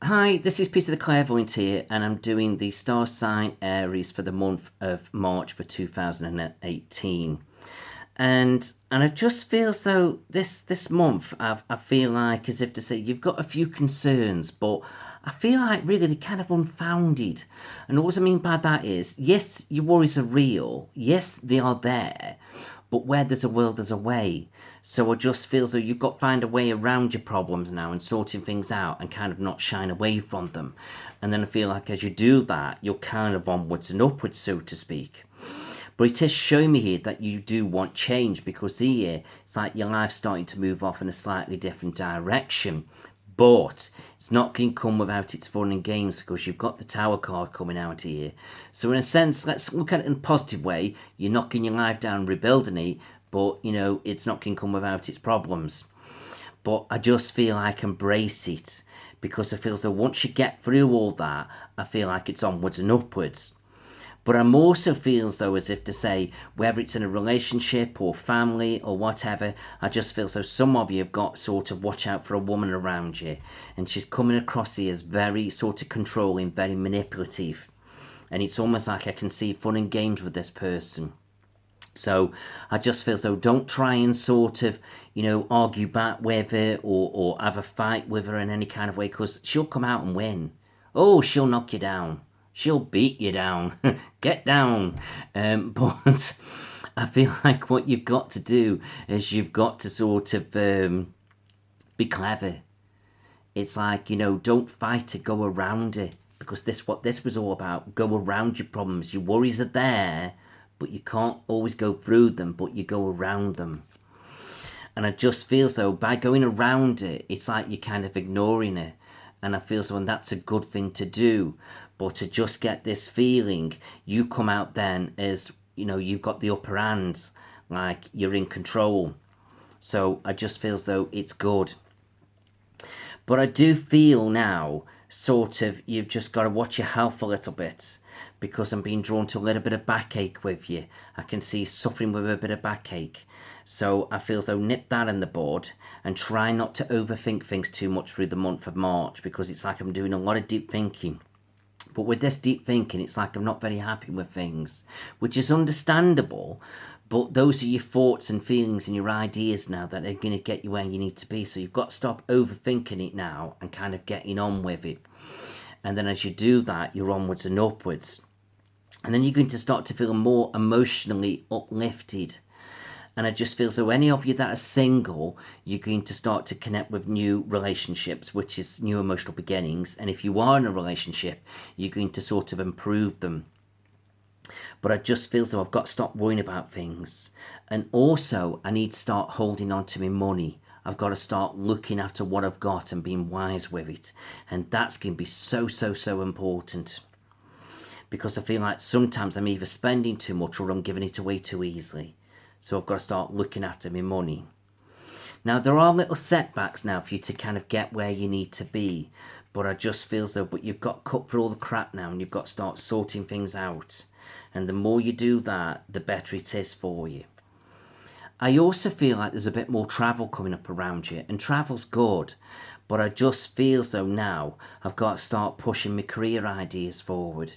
Hi, this is Peter the Clairvoyant here, and I'm doing the star sign Aries for the month of March for 2018. And I just feel as though this month I feel like as if to say you've got a few concerns, but I feel like really they're kind of unfounded. And what I mean by that is, yes, your worries are real. Yes, they are there. But where there's a will, there's a way. So I just feel as though you've got to find a way around your problems now and sorting things out and kind of not shine away from them. And then I feel like as you do that, you're kind of onwards and upwards, so to speak. But it is showing me here that you do want change, because here it's like your life's starting to move off in a slightly different direction. But it's not going to come without its fun and games, because you've got the Tower card coming out here. So in a sense, let's look at it in a positive way. You're knocking your life down, rebuilding it, but it's not going to come without its problems. But I just feel like embrace it, because I feel as though once you get through all that, I feel like it's onwards and upwards. But I'm also feel as though, as if to say, whether it's in a relationship or family or whatever, I just feel so some of you have got sort of watch out for a woman around you. And she's coming across here as very sort of controlling, very manipulative. And it's almost like I can see fun and games with this person. So I just feel as though don't try and sort of, argue back with her or have a fight with her in any kind of way, because she'll come out and win. Oh, she'll knock you down. She'll beat you down. Get down. But I feel like what you've got to do is you've got to sort of be clever. It's like, don't fight it, go around it. Because what this was all about. Go around your problems. Your worries are there, but you can't always go through them, but you go around them. And I just feel as though by going around it, it's like you're kind of ignoring it. And I feel as though that's a good thing to do. But to just get this feeling, you come out then as, you've got the upper hand, like you're in control. So I just feel as though it's good. But I do feel now, sort of, you've just got to watch your health a little bit, because I'm being drawn to a little bit of backache with you. I can see suffering with a bit of backache. So I feel as though nip that in the bud and try not to overthink things too much through the month of March, because it's like I'm doing a lot of deep thinking. But with this deep thinking, it's like I'm not very happy with things, which is understandable. But those are your thoughts and feelings and your ideas now that are going to get you where you need to be. So you've got to stop overthinking it now and kind of getting on with it. And then as you do that, you're onwards and upwards. And then you're going to start to feel more emotionally uplifted. And I just feel so any of you that are single, you're going to start to connect with new relationships, which is new emotional beginnings. And if you are in a relationship, you're going to sort of improve them. But I just feel so I've got to stop worrying about things. And also, I need to start holding on to my money. I've got to start looking after what I've got and being wise with it. And that's going to be so, so, so important. Because I feel like sometimes I'm either spending too much or I'm giving it away too easily. So I've got to start looking after my money. Now, there are little setbacks now for you to kind of get where you need to be. But I just feel as though, but you've got to cut through all the crap now and you've got to start sorting things out. And the more you do that, the better it is for you. I also feel like there's a bit more travel coming up around you. And travel's good. But I just feel as though now I've got to start pushing my career ideas forward.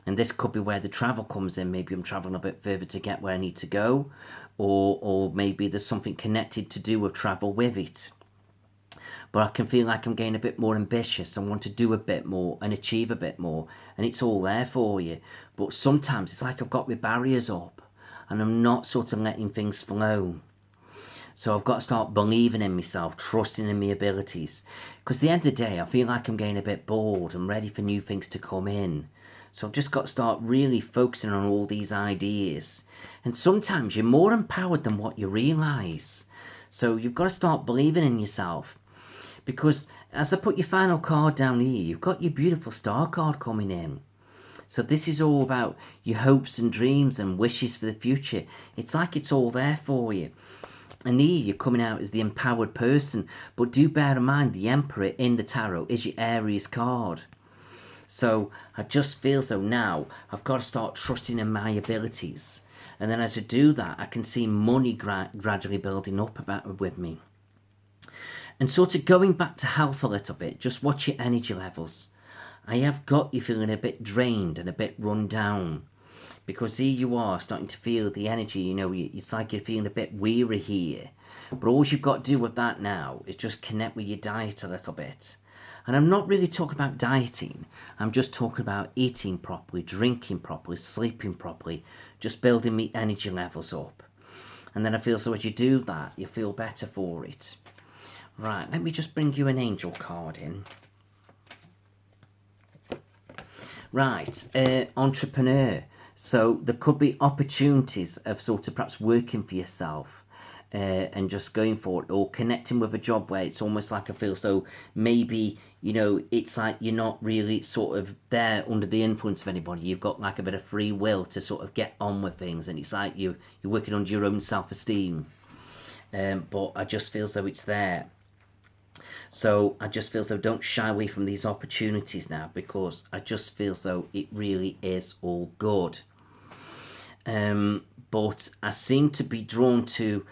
And this could be where the travel comes in. Maybe I'm traveling a bit further to get where I need to go. Or maybe there's something connected to do with travel with it. But I can feel like I'm getting a bit more ambitious and want to do a bit more and achieve a bit more. And it's all there for you. But sometimes it's like I've got my barriers up. And I'm not sort of letting things flow. So I've got to start believing in myself, trusting in my abilities. Because at the end of the day, I feel like I'm getting a bit bored and ready for new things to come in. So I've just got to start really focusing on all these ideas. And sometimes you're more empowered than what you realise. So you've got to start believing in yourself. Because as I put your final card down here, you've got your beautiful star card coming in. So this is all about your hopes and dreams and wishes for the future. It's like it's all there for you. And here you're coming out as the empowered person. But do bear in mind, the Emperor in the tarot is your Aries card. So I just feel so now I've got to start trusting in my abilities. And then as I do that, I can see money gradually building up with me. And sort of going back to health a little bit, just watch your energy levels. I have got you feeling a bit drained and a bit run down, because here you are starting to feel the energy, it's like you're feeling a bit weary here. But all you've got to do with that now is just connect with your diet a little bit. And I'm not really talking about dieting, I'm just talking about eating properly, drinking properly, sleeping properly, just building the energy levels up. And then I feel so as you do that, you feel better for it. Right, let me just bring you an angel card in. Right, entrepreneur. So there could be opportunities of sort of perhaps working for yourself and just going for it, or connecting with a job where it's almost like I feel so maybe, it's like you're not really sort of there under the influence of anybody. You've got like a bit of free will to sort of get on with things, and it's like you're working under your own self-esteem. But I just feel as though it's there. So I just feel as though don't shy away from these opportunities now, because I just feel as though it really is all good. But I seem to be drawn to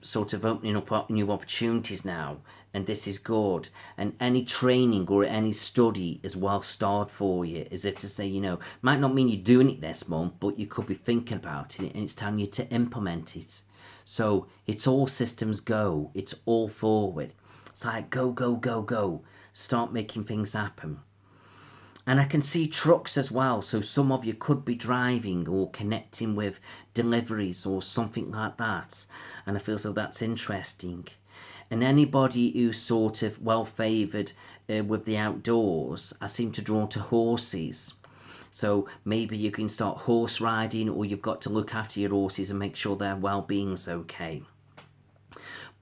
sort of opening up new opportunities now, and this is good. And any training or any study is well starred for you, as if to say, might not mean you're doing it this month, but you could be thinking about it, and it's time you to implement it. So it's all systems go, it's all forward. It's like go, go, go, go. Start making things happen. And I can see trucks as well, so some of you could be driving or connecting with deliveries or something like that. And I feel so that's interesting. And anybody who's sort of well favoured with the outdoors, I seem to draw to horses. So maybe you can start horse riding, or you've got to look after your horses and make sure their well-being's okay.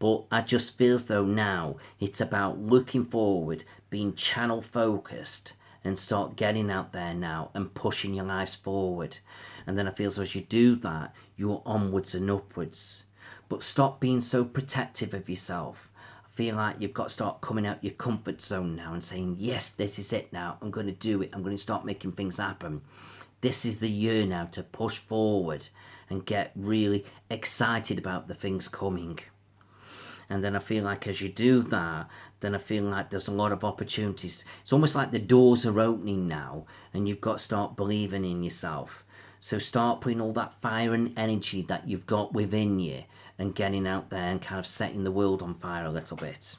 But I just feel as though now it's about looking forward, being channel focused, and start getting out there now and pushing your lives forward. And then I feel as you do that, you're onwards and upwards. But stop being so protective of yourself. I feel like you've got to start coming out your comfort zone now and saying, yes, this is it now. I'm going to do it. I'm going to start making things happen. This is the year now to push forward and get really excited about the things coming. And then I feel like as you do that, then I feel like there's a lot of opportunities. It's almost like the doors are opening now, and you've got to start believing in yourself. So start putting all that fire and energy that you've got within you and getting out there and kind of setting the world on fire a little bit.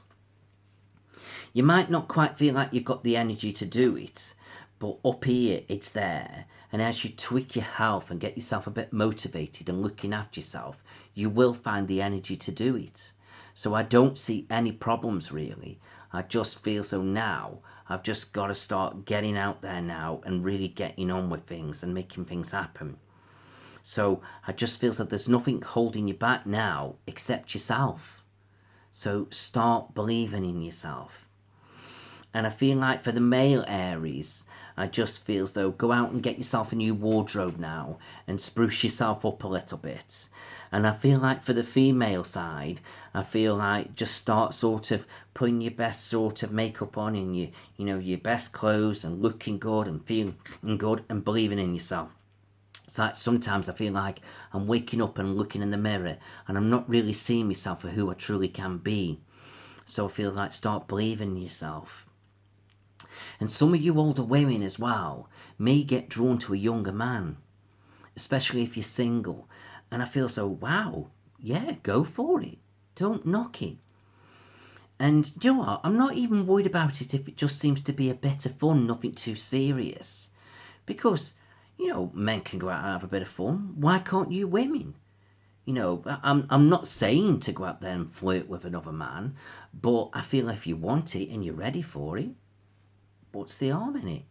You might not quite feel like you've got the energy to do it, but up here it's there. And as you tweak your health and get yourself a bit motivated and looking after yourself, you will find the energy to do it. So I don't see any problems really. I just feel so now I've just got to start getting out there now and really getting on with things and making things happen. So I just feel that there's nothing holding you back now except yourself. So start believing in yourself. And I feel like for the male Aries, I just feel as though go out and get yourself a new wardrobe now and spruce yourself up a little bit. And I feel like for the female side, I feel like just start sort of putting your best sort of makeup on and your best clothes and looking good and feeling good and believing in yourself. It's like sometimes I feel like I'm waking up and looking in the mirror and I'm not really seeing myself for who I truly can be. So I feel like start believing in yourself. And some of you older women as well may get drawn to a younger man, especially if you're single. And I feel so, wow, yeah, go for it. Don't knock it. And do you know what? I'm not even worried about it if it just seems to be a bit of fun, nothing too serious. Because, men can go out and have a bit of fun. Why can't you women? I'm not saying to go out there and flirt with another man, but I feel if you want it and you're ready for it, what's the harm in it?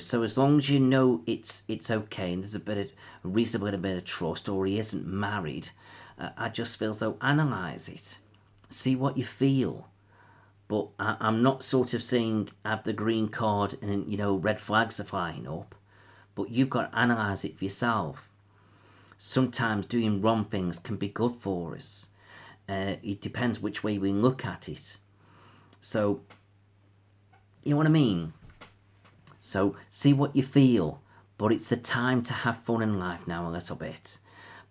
So as long as you know it's okay and there's a reasonable bit of trust, or he isn't married, I just feel as though analyse it, see what you feel. But I'm not sort of saying have the green card and red flags are flying up, but you've got to analyse it for yourself. Sometimes doing wrong things can be good for us. It depends which way we look at it. So, you know what I mean? So see what you feel, but it's a time to have fun in life now a little bit.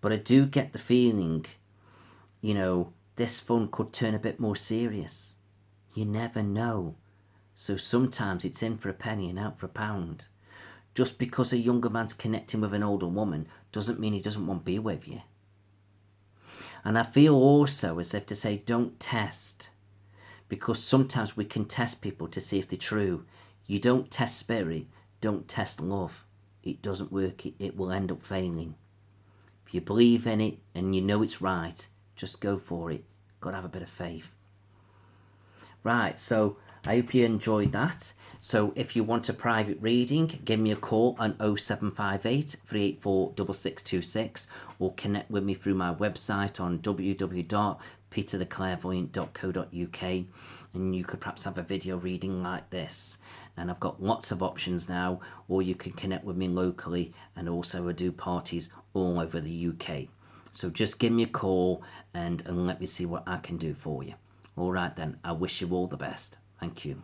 But I do get the feeling, this fun could turn a bit more serious. You never know. So sometimes it's in for a penny and out for a pound. Just because a younger man's connecting with an older woman doesn't mean he doesn't want to be with you. And I feel also as if to say, don't test. Because sometimes we can test people to see if they're true. You don't test spirit, don't test love. It doesn't work, it will end up failing. If you believe in it and you know it's right, just go for it. Got to have a bit of faith. Right, so I hope you enjoyed that. So if you want a private reading, give me a call on 0758 384 6626 or connect with me through my website on www.petertheclairvoyant.co.uk, and you could perhaps have a video reading like this. And I've got lots of options now, or you can connect with me locally, and also I do parties all over the UK. So just give me a call and let me see what I can do for you. All right then, I wish you all the best. Thank you.